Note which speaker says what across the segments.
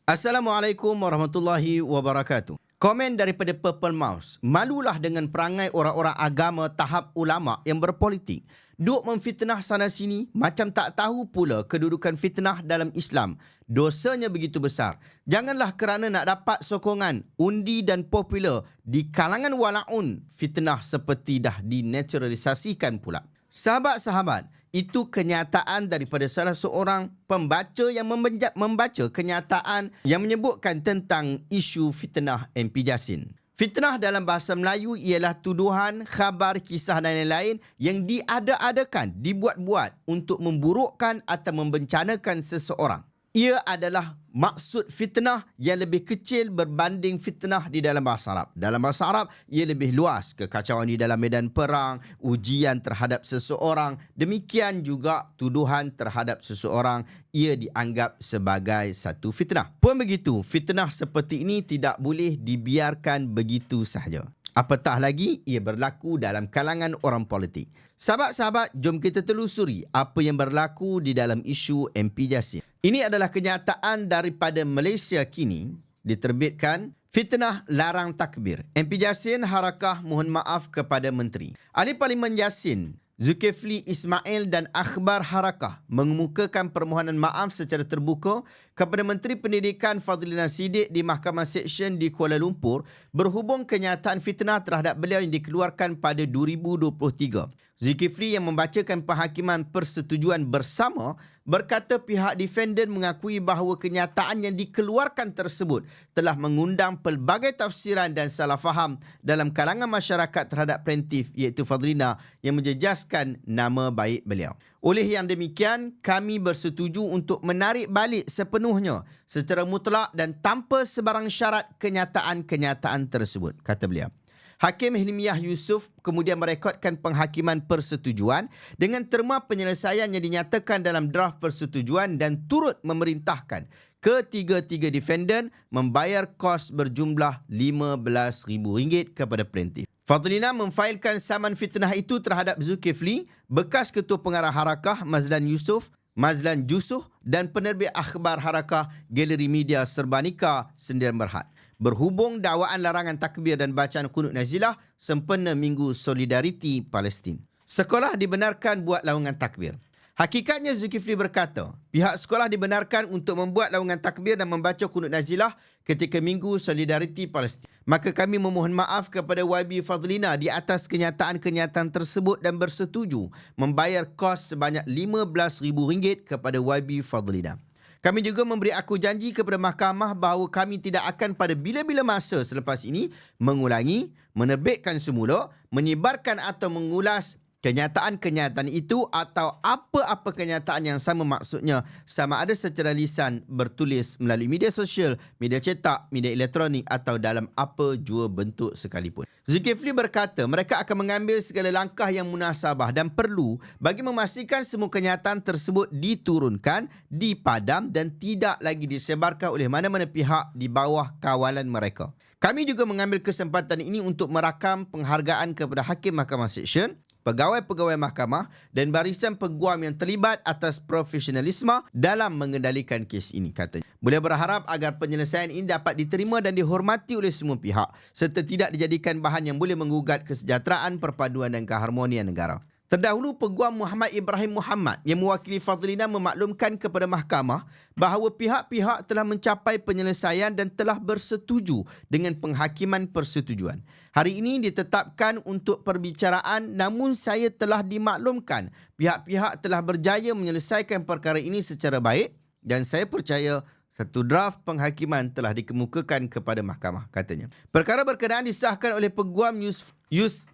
Speaker 1: Assalamualaikum warahmatullahi wabarakatuh. Komen daripada Purple Mouse. Malulah dengan perangai orang-orang agama tahap ulama yang berpolitik. Duk memfitnah sana sini macam tak tahu pula kedudukan fitnah dalam Islam. Dosanya begitu besar. Janganlah kerana nak dapat sokongan, undi dan popular di kalangan walaun, fitnah seperti dah dinaturalisasikan pula. Sahabat-sahabat, itu kenyataan daripada salah seorang pembaca yang membaca kenyataan yang menyebutkan tentang isu fitnah MP Jasin. Fitnah dalam bahasa Melayu ialah tuduhan, khabar, kisah dan lain-lain yang diada-adakan, dibuat-buat untuk memburukkan atau membencanakan seseorang. Ia adalah maksud fitnah yang lebih kecil berbanding fitnah di dalam bahasa Arab. Dalam bahasa Arab, ia lebih luas. Kekacauan di dalam medan perang, ujian terhadap seseorang. Demikian juga tuduhan terhadap seseorang, ia dianggap sebagai satu fitnah. Pun begitu, fitnah seperti ini tidak boleh dibiarkan begitu sahaja. Apatah lagi, ia berlaku dalam kalangan orang politik. Sahabat-sahabat, jom kita telusuri apa yang berlaku di dalam isu MP Jasin. Ini adalah kenyataan daripada Malaysia kini, diterbitkan Fitnah Larang Takbir. MP Jasin harakah mohon maaf kepada Menteri. Ahli Parlimen Jasin, Zulkifli Ismail dan akhbar harakah mengemukakan permohonan maaf secara terbuka kepada Menteri Pendidikan Fadlina Siddiq di Mahkamah Seksyen di Kuala Lumpur berhubung kenyataan fitnah terhadap beliau yang dikeluarkan pada 2023. Zulkifli yang membacakan penghakiman persetujuan bersama berkata pihak defendant mengakui bahawa kenyataan yang dikeluarkan tersebut telah mengundang pelbagai tafsiran dan salah faham dalam kalangan masyarakat terhadap plaintiff iaitu Fadlina yang menjejaskan nama baik beliau. Oleh yang demikian, kami bersetuju untuk menarik balik sepenuhnya secara mutlak dan tanpa sebarang syarat kenyataan-kenyataan tersebut, kata beliau. Hakim Hilmiah Yusof kemudian merekodkan penghakiman persetujuan dengan terma penyelesaian yang dinyatakan dalam draft persetujuan dan turut memerintahkan ketiga-tiga defendant membayar kos berjumlah RM15,000 kepada plaintiff. Fadlina memfailkan saman fitnah itu terhadap Zulkifli, bekas Ketua Pengarah Harakah Mazlan Yusuh dan penerbit akhbar Harakah Galeri Media Serbanika Sendirian Berhad. Berhubung dakwaan larangan takbir dan bacaan kunut nazilah sempena Minggu Solidariti Palestin. Sekolah dibenarkan buat lawangan takbir. Hakikatnya Zulkifli berkata, pihak sekolah dibenarkan untuk membuat lawangan takbir dan membaca kunut nazilah ketika Minggu Solidariti Palestin. Maka kami memohon maaf kepada YB Fadlina di atas kenyataan-kenyataan tersebut dan bersetuju membayar kos sebanyak RM15,000 kepada YB Fadlina. Kami juga memberi aku janji kepada mahkamah bahawa kami tidak akan pada bila-bila masa selepas ini mengulangi, menerbitkan semula, menyebarkan atau mengulas kenyataan-kenyataan itu atau apa-apa kenyataan yang sama maksudnya sama ada secara lisan, bertulis melalui media sosial, media cetak, media elektronik atau dalam apa jua bentuk sekalipun. Zulkifli berkata mereka akan mengambil segala langkah yang munasabah dan perlu bagi memastikan semua kenyataan tersebut diturunkan, dipadam dan tidak lagi disebarkan oleh mana-mana pihak di bawah kawalan mereka. Kami juga mengambil kesempatan ini untuk merakam penghargaan kepada Hakim Mahkamah Seksyen, pegawai-pegawai mahkamah dan barisan peguam yang terlibat atas profesionalisme dalam mengendalikan kes ini, katanya. Beliau berharap agar penyelesaian ini dapat diterima dan dihormati oleh semua pihak serta tidak dijadikan bahan yang boleh menggugat kesejahteraan, perpaduan dan keharmonian negara. Terdahulu, Peguam Muhammad Ibrahim Muhammad yang mewakili Fadlina memaklumkan kepada mahkamah bahawa pihak-pihak telah mencapai penyelesaian dan telah bersetuju dengan penghakiman persetujuan. Hari ini ditetapkan untuk perbicaraan, namun saya telah dimaklumkan pihak-pihak telah berjaya menyelesaikan perkara ini secara baik dan saya percaya satu draft penghakiman telah dikemukakan kepada mahkamah, katanya. Perkara berkenaan disahkan oleh Peguam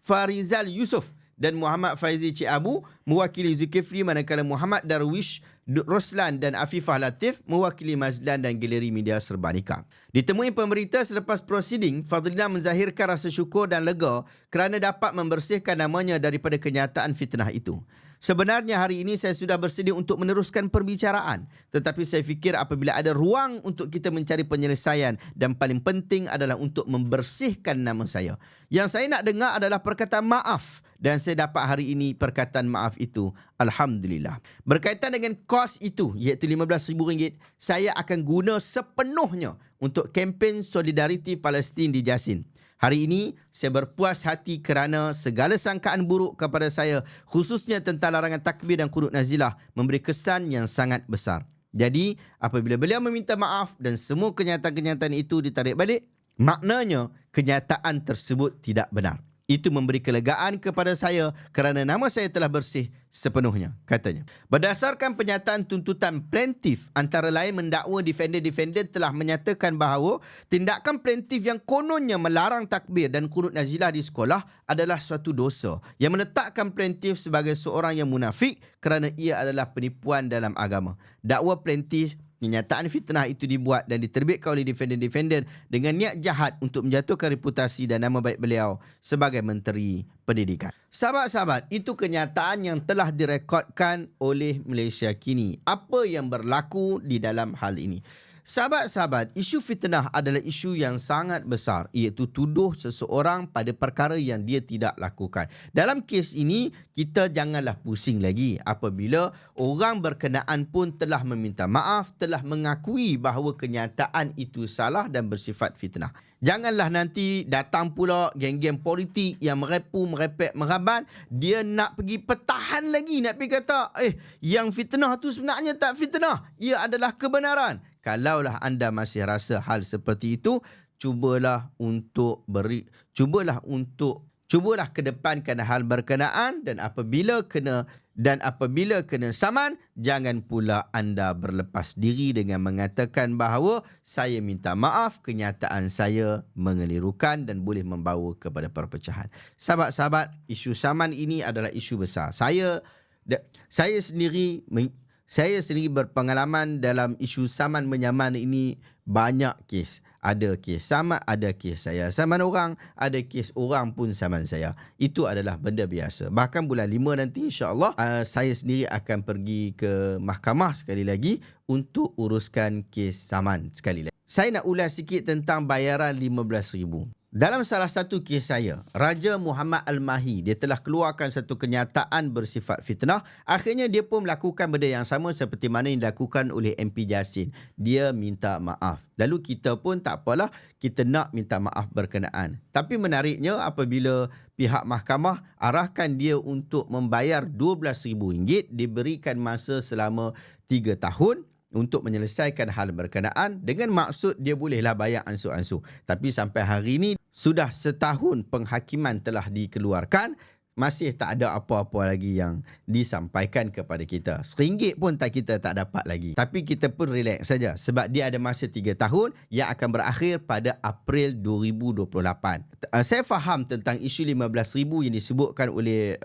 Speaker 1: Farizal Yusof dan Muhammad Faizi Cik Abu mewakili Zulkifli, manakala Muhammad Darwish Roslan dan Afifah Latif mewakili Mazlan dan Galeri Media Serbanika. Ditemui pemberita selepas prosiding, Fadlina menzahirkan rasa syukur dan lega kerana dapat membersihkan namanya daripada kenyataan fitnah itu. Sebenarnya hari ini saya sudah bersedia untuk meneruskan perbicaraan. Tetapi saya fikir apabila ada ruang untuk kita mencari penyelesaian dan paling penting adalah untuk membersihkan nama saya. Yang saya nak dengar adalah perkataan maaf. Dan saya dapat hari ini perkataan maaf itu. Alhamdulillah. Berkaitan dengan kos itu, iaitu RM15,000, saya akan guna sepenuhnya untuk kempen Solidariti Palestin di Jasin. Hari ini, saya berpuas hati kerana segala sangkaan buruk kepada saya, khususnya tentang larangan takbir dan qunut nazilah, memberi kesan yang sangat besar. Jadi, apabila beliau meminta maaf dan semua kenyataan-kenyataan itu ditarik balik, maknanya kenyataan tersebut tidak benar. Itu memberi kelegaan kepada saya kerana nama saya telah bersih sepenuhnya, katanya. Berdasarkan penyataan tuntutan plaintiff, antara lain mendakwa defendant telah menyatakan bahawa tindakan plaintiff yang kononnya melarang takbir dan qunut nazilah di sekolah adalah suatu dosa yang meletakkan plaintiff sebagai seorang yang munafik kerana ia adalah penipuan dalam agama. Dakwa plaintiff, kenyataan fitnah itu dibuat dan diterbitkan oleh defendant dengan niat jahat untuk menjatuhkan reputasi dan nama baik beliau sebagai Menteri Pendidikan. Sahabat-sahabat, itu kenyataan yang telah direkodkan oleh Malaysia kini. Apa yang berlaku di dalam hal ini? Sahabat-sahabat, isu fitnah adalah isu yang sangat besar, iaitu tuduh seseorang pada perkara yang dia tidak lakukan. Dalam kes ini, kita janganlah pusing lagi apabila orang berkenaan pun telah meminta maaf, telah mengakui bahawa kenyataan itu salah dan bersifat fitnah. Janganlah nanti datang pula geng-geng politik yang merepek, meraban. Dia nak pergi pertahan lagi, nak pergi kata, yang fitnah tu sebenarnya tak fitnah. Ia adalah kebenaran. Kalaulah anda masih rasa hal seperti itu, cubalah kedepankan hal berkenaan dan apabila kena saman, jangan pula anda berlepas diri dengan mengatakan bahawa saya minta maaf, kenyataan saya mengelirukan dan boleh membawa kepada perpecahan. Sahabat-sahabat, isu saman ini adalah isu besar. Saya sendiri berpengalaman dalam isu saman menyaman ini. Banyak kes. Ada kes saman, ada kes saya saman orang, ada kes orang pun saman saya. Itu adalah benda biasa. Bahkan bulan 5 nanti insya-Allah saya sendiri akan pergi ke mahkamah sekali lagi untuk uruskan kes saman sekali lagi. Saya nak ulas sikit tentang bayaran RM15,000. Dalam salah satu kes saya, Raja Muhammad Al-Mahi, dia telah keluarkan satu kenyataan bersifat fitnah. Akhirnya dia pun melakukan benda yang sama seperti mana yang dilakukan oleh MP Jasin. Dia minta maaf. Lalu kita pun tak apalah, kita nak minta maaf berkenaan. Tapi menariknya apabila pihak mahkamah arahkan dia untuk membayar RM12,000, diberikan masa selama 3 tahun untuk menyelesaikan hal berkenaan dengan maksud dia bolehlah bayar ansur-ansur. Tapi sampai hari ini sudah setahun penghakiman telah dikeluarkan, masih tak ada apa-apa lagi yang disampaikan kepada kita. RM1 pun kita tak dapat lagi. Tapi kita pun relax saja sebab dia ada masa 3 tahun yang akan berakhir pada April 2028. Saya faham tentang isu RM15,000 yang disebutkan oleh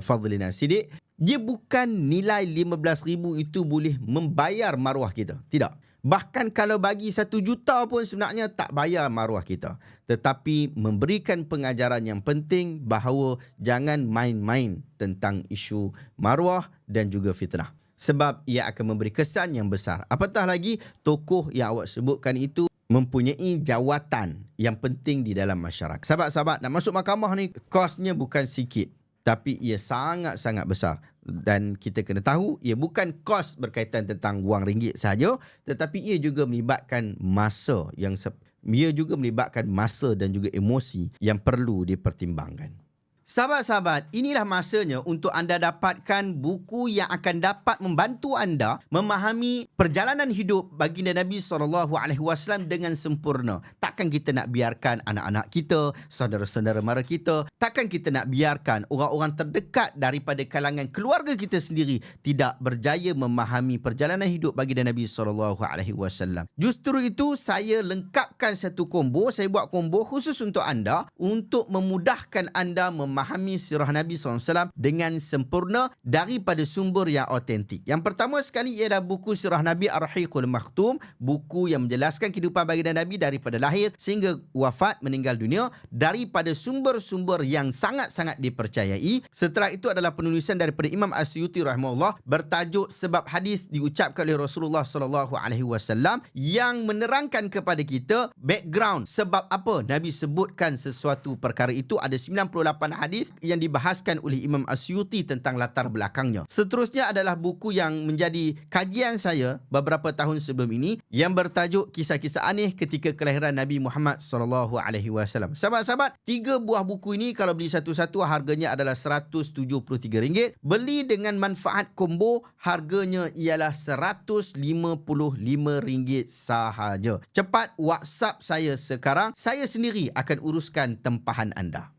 Speaker 1: Fadlina Siddiq. Dia bukan nilai RM15,000 itu boleh membayar maruah kita. Tidak. Bahkan kalau bagi RM1 juta pun sebenarnya tak bayar maruah kita. Tetapi memberikan pengajaran yang penting bahawa jangan main-main tentang isu maruah dan juga fitnah. Sebab ia akan memberi kesan yang besar. Apatah lagi tokoh yang awak sebutkan itu mempunyai jawatan yang penting di dalam masyarakat. Sahabat-sahabat, nak masuk mahkamah ni kosnya bukan sikit. Tapi ia sangat-sangat besar. Dan kita kena tahu, ia bukan kos berkaitan tentang wang ringgit sahaja, tetapi ia juga melibatkan masa dan juga emosi yang perlu dipertimbangkan. Sahabat-sahabat, inilah masanya untuk anda dapatkan buku yang akan dapat membantu anda memahami perjalanan hidup baginda Nabi SAW dengan sempurna. Takkan kita nak biarkan anak-anak kita, saudara-saudara mara kita, takkan kita nak biarkan orang-orang terdekat daripada kalangan keluarga kita sendiri tidak berjaya memahami perjalanan hidup baginda Nabi SAW. Justru itu saya lengkapkan siapkan satu combo, saya buat combo khusus untuk anda untuk memudahkan anda memahami sirah Nabi SAW dengan sempurna daripada sumber yang autentik. Yang pertama sekali ialah buku sirah Nabi Ar-Rahiqul Maktum, buku yang menjelaskan kehidupan baginda Nabi daripada lahir sehingga wafat meninggal dunia daripada sumber-sumber yang sangat-sangat dipercayai. Setelah itu adalah penulisan daripada Imam Asyuti rahimahullah bertajuk Sebab Hadis diucapkan oleh Rasulullah SAW yang menerangkan kepada kita background sebab apa Nabi sebutkan sesuatu perkara itu. Ada 98 hadis yang dibahaskan oleh Imam Asyuti tentang latar belakangnya. Seterusnya adalah buku yang menjadi kajian saya beberapa tahun sebelum ini yang bertajuk Kisah-kisah Aneh Ketika Kelahiran Nabi Muhammad SAW. Sahabat-sahabat, 3 buah buku ini kalau beli satu-satu harganya adalah RM173. Beli dengan manfaat combo harganya ialah RM155 sahaja. Cepat WhatsApp saya sekarang, saya sendiri akan uruskan tempahan anda.